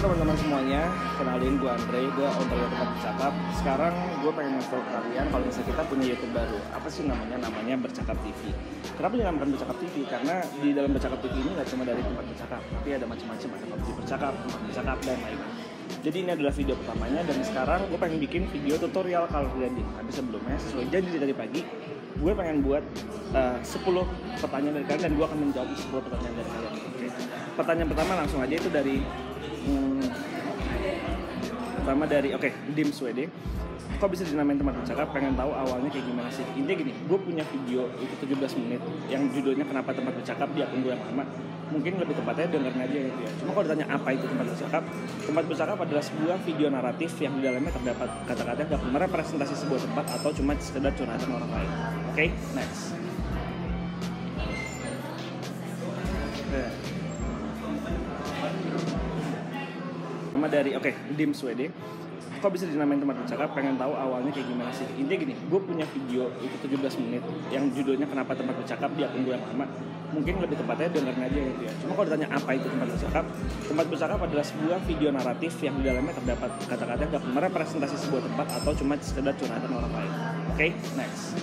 teman-teman semuanya, kenalin gue Andre, gue owner tempat bercakap. Sekarang gue pengen ngasih tau kalian kalau misalnya kita punya YouTube baru. Apa sih namanya? Namanya Bercakap TV. Kenapa dinamakan Bercakap TV? Karena di dalam Bercakap TV ini nggak cuma dari tempat bercakap, tapi ada macam-macam, ada PUBG bercakap, tempat bercakap, dan lain-lain. Jadi ini adalah video pertamanya, dan sekarang gue pengen bikin video tutorial kalau landing. Tapi sebelumnya, sesuai janji dari pagi, gue pengen buat 10 pertanyaan dari kalian, dan gue akan menjawab 10 pertanyaan dari kalian. Oke. Pertanyaan pertama langsung aja itu dari Dims WD. Kok bisa dinamain tempat bercakap? Pengen tahu awalnya kayak gimana sih? Intinya gini, gue punya video itu 17 menit yang judulnya Kenapa Tempat Bercakap di akun gue yang lama. Mungkin lebih tepatnya dengerin aja ya. Cuma kalau ditanya apa itu tempat bercakap, tempat bercakap adalah sebuah video naratif yang di dalamnya terdapat kata-kata yang dapat merepresentasi sebuah tempat atau cuma sekedar curhatan orang lain. Oke, next. Dari Dims WD. Kok bisa dinamain tempat bercakap? Pengen tahu awalnya kayak gimana sih? Intinya gini, gue punya video itu 17 menit yang judulnya Kenapa Tempat Bercakap di akun gue yang lama. Mungkin lebih tepatnya dengerin aja gitu ya. Cuma kalau ditanya apa itu tempat bercakap adalah sebuah video naratif yang di dalamnya terdapat kata-kata yang dapat merepresentasi sebuah tempat atau cuma sekedar curhatan orang lain. Oke, next.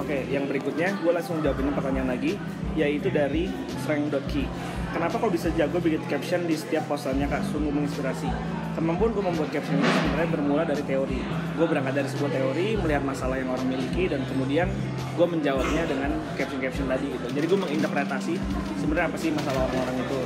Yang berikutnya gue langsung jawabin pertanyaan lagi, yaitu dari Frank.Key. Kenapa kok bisa jago bikin caption di setiap postannya kak? Sungguh menginspirasi. Kemampuan gue membuat caption ini sebenarnya bermula dari teori. Gue berangkat dari sebuah teori, melihat masalah yang orang miliki, dan kemudian gue menjawabnya dengan caption-caption tadi gitu. Jadi gue menginterpretasi sebenarnya apa sih masalah orang-orang itu.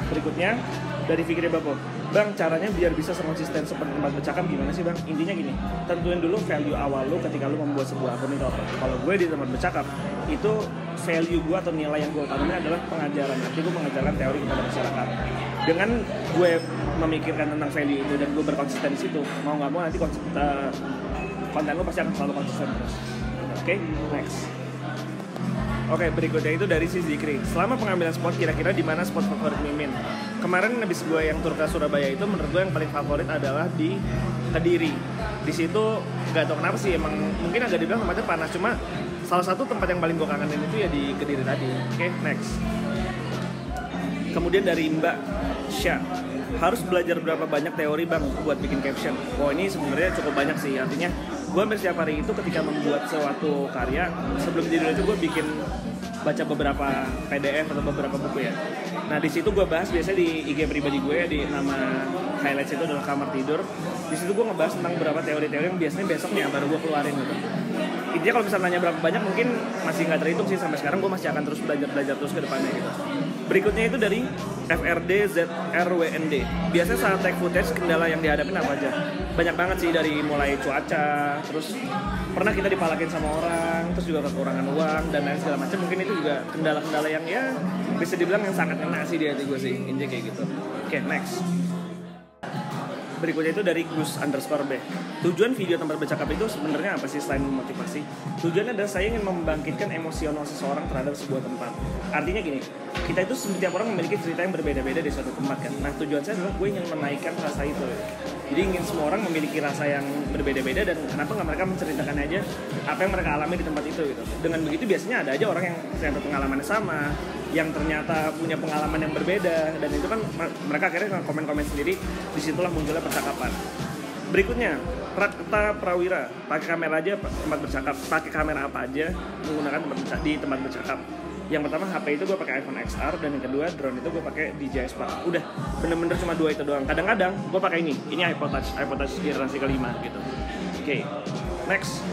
Berikutnya dari Fikri Bapo. Bang, caranya biar bisa konsisten seperti tempat bercakap gimana sih bang? Intinya gini, tentuin dulu value awal lu ketika lu membuat sebuah akun itu apa. Kalau gue di tempat bercakap, itu value gue atau nilai yang gue utamain adalah pengajaran. Artinya gue mengajarkan teori kepada masyarakat. Dengan gue memikirkan tentang value itu dan gue berkonsisten di situ, mau nggak mau nanti konten gue pasti akan selalu konsisten terus. Oke, next. Berikutnya itu dari si Zikri. Selama pengambilan spot, kira-kira di mana spot favorit Mimin? Kemarin habis gue yang tur ke Surabaya itu, menurut gue yang paling favorit adalah di Kediri. Di situ nggak tahu kenapa sih, emang mungkin agak dibilang tempatnya panas, cuma salah satu tempat yang paling gue kangenin itu ya di Kediri tadi. Oke, next. Kemudian dari Mbak Syah. Harus belajar berapa banyak teori bang buat bikin caption? Ini sebenarnya cukup banyak sih. Artinya gue hampir setiap hari itu ketika membuat suatu karya, sebelum tidur itu gue bikin baca beberapa PDF atau beberapa buku ya. Nah di situ gue bahas biasanya di IG pribadi gue ya, di nama highlights itu adalah kamar tidur. Di situ gue ngebahas tentang beberapa teori-teori yang biasanya besoknya baru gue keluarin gitu. Intinya kalau misalnya nanya berapa banyak mungkin masih nggak terhitung sih sampai sekarang. Gue masih akan terus belajar terus ke depannya gitu. Berikutnya itu dari FRDZRWND. Biasanya saat take footage kendala yang dihadapin apa aja? Banyak banget sih, dari mulai cuaca, terus pernah kita dipalakin sama orang, terus juga kekurangan uang dan lain segala macam. Mungkin itu juga kendala-kendala yang ya bisa dibilang yang sangat kena sih di hati gue sih. Intinya kayak gitu. Oke, next. Berikutnya itu dari Gus_B. Tujuan video tempat bercakap itu sebenarnya apa sih selain memotivasi? Tujuannya adalah saya ingin membangkitkan emosional seseorang terhadap sebuah tempat. Artinya gini, kita itu setiap orang memiliki cerita yang berbeda-beda di suatu tempat kan. Nah tujuan saya adalah gue ingin menaikkan rasa itu. Jadi ingin semua orang memiliki rasa yang berbeda-beda, dan kenapa nggak mereka menceritakan aja apa yang mereka alami di tempat itu gitu. Dengan begitu biasanya ada aja orang yang ternyata pengalamannya sama, yang ternyata punya pengalaman yang berbeda, dan itu kan mereka akhirnya komen-komen sendiri. Disitulah munculnya percakapan. Berikutnya Rakta Prawira, pakai kamera aja tempat bercakap. Pakai kamera apa aja menggunakan di tempat bercakap? Yang pertama HP itu gue pakai iPhone XR, dan yang kedua drone itu gue pakai DJI Spark. Udah bener-bener cuma dua itu doang. Kadang-kadang gue pakai ini iPod Touch generasi kelima gitu. Oke, next.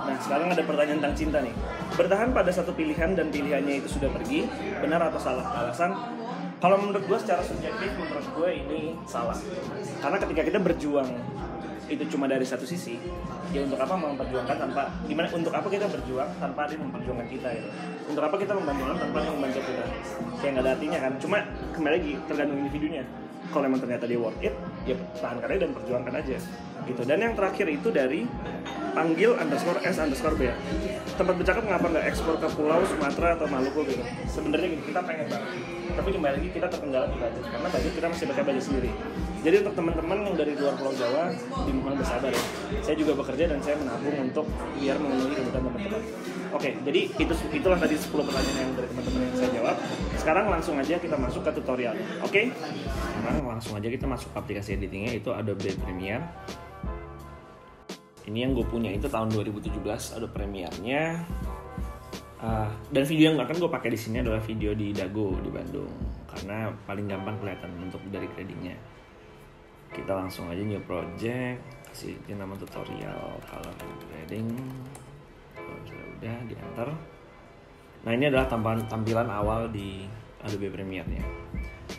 Nah sekarang ada pertanyaan tentang cinta nih. Bertahan pada satu pilihan dan pilihannya itu sudah pergi, benar atau salah? Alasan? Kalau menurut gue secara subjektif, menurut gue ini salah. Karena ketika kita berjuang itu cuma dari satu sisi, ya untuk apa memperjuangkan tanpa, gimana, untuk apa kita berjuang tanpa ada yang memperjuangkan kita gitu. Untuk apa kita membantu orang tanpa ada yang membantu kita? Kayak nggak ada artinya kan. Cuma kembali lagi tergantung individunya. Kalau memang ternyata dia worth it, ya tahan karya dan perjuangkan aja gitu. Dan yang terakhir itu dari panggil _s_b ya. Tempat bercakap kenapa nggak ekspor ke Pulau Sumatera atau Maluku gitu? Sebenarnya gini, kita pengen banget. Tapi kembali lagi kita terkendala di budget, karena budget kita masih pakai budget sendiri. Jadi untuk teman-teman yang dari luar Pulau Jawa, mohon bersabar ya. Saya juga bekerja dan saya menabung untuk biar memenuhi kebutuhan teman-teman. Oke, jadi itulah tadi 10 pertanyaan yang dari teman-teman yang saya jawab. Sekarang langsung aja kita masuk ke tutorial. Oke? Sekarang langsung aja kita masuk ke aplikasi editingnya, itu Adobe Premiere. Ini yang gue punya itu tahun 2017 Adobe Premiere-nya. Dan video yang akan gue pakai di sini adalah video di Dago di Bandung, karena paling gampang kelihatan untuk dari gradingnya. Kita langsung aja new project, kasih nama tutorial color grading. Kalau misalnya udah di enter. Nah ini adalah tampilan awal di Adobe Premiere-nya.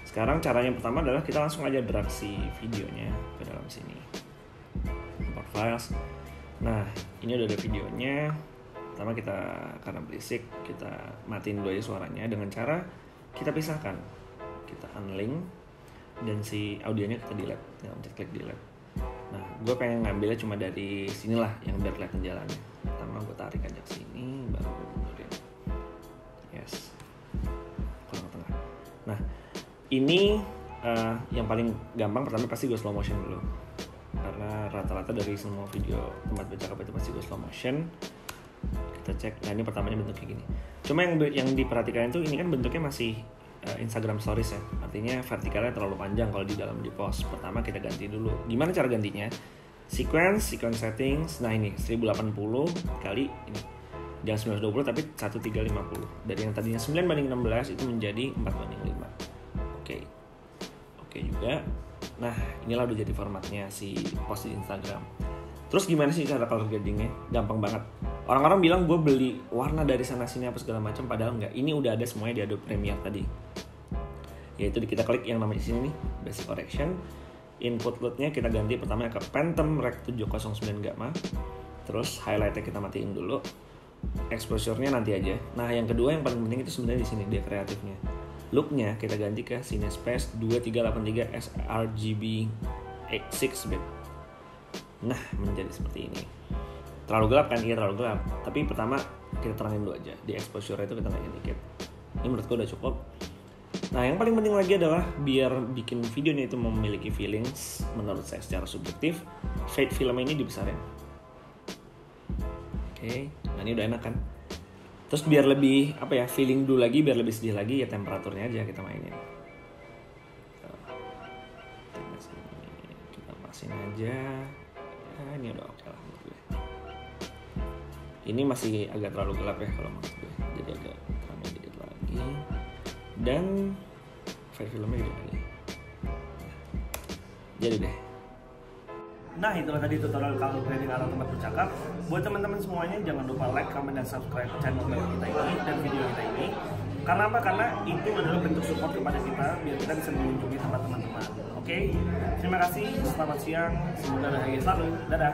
Sekarang caranya pertama adalah kita langsung aja drag si videonya ke dalam sini. Import files. Nah ini udah ada videonya. Pertama kita, karena berisik, kita matiin dulu aja suaranya dengan cara kita pisahkan. Kita unlink dan si audionya kita delete. Tinggal pencet klik delete. Nah gue pengen ngambilnya cuma dari sinilah yang biar kelihatan jalannya. Pertama gue tarik aja ke sini, baru gue mundurin. Yes. Kurang ke tengah. Nah ini yang paling gampang, pertama pasti gue slow motion dulu. Karena rata-rata dari semua video tempat bercakap itu pasti gue slow motion. Kita cek. Nah ini pertamanya bentuknya gini. Cuma yang diperhatikan itu ini kan bentuknya masih Instagram Stories ya. Artinya vertikalnya terlalu panjang kalau di dalam di post. Pertama kita ganti dulu. Gimana cara gantinya? Sequence settings. Nah ini 1080 kali ini. Jangan 1920 tapi 1350. Dari yang tadinya 9:16 itu menjadi 4:5. Oke. Oke juga. Nah inilah udah jadi formatnya si post di Instagram. Terus gimana sih cara color gradingnya? Gampang banget. Orang-orang bilang gue beli warna dari sana sini apa segala macam, padahal enggak. Ini udah ada semuanya di Adobe Premiere tadi. Yaitu kita klik yang namanya di sini nih, Basic Correction. Input load-nya kita ganti pertama ke Phantom Rec 709 Gamma. Terus highlight-nya kita matiin dulu. Exposure-nya nanti aja. Nah, yang kedua yang paling penting itu sebenarnya di sini dia kreatifnya. Look-nya kita ganti ke CineSpace 2383 sRGB 6 bit. Nah, menjadi seperti ini. Terlalu gelap kan? Iya terlalu gelap. Tapi pertama kita terangin dulu aja. Di exposure itu kita naikin dikit. Ini menurut gue udah cukup. Nah, yang paling penting lagi adalah biar bikin videonya itu memiliki feelings, menurut saya secara subjektif, fade film ini dibesarin. Oke, nah ini udah enak kan? Terus biar lebih feeling dulu lagi, biar lebih sedih lagi ya temperaturnya aja kita mainin. Kita pasin aja. Nah, ini udah oke lah menurut gue. Ini masih agak terlalu gelap ya kalau menurut gue. Jadi agak terangin dikit lagi. Dan file filmnya gede lagi. Jadi deh. Nah itulah tadi tutorial color grading ala tempat bercakap. Buat teman-teman semuanya jangan lupa like, comment, dan subscribe channel kita ini dan video kita ini. Karena apa? Karena itu adalah bentuk support kepada kita biar kita bisa mengunjungi tempat teman-teman. Oke? Terima kasih, selamat siang, semoga bahagia selalu. Dadah.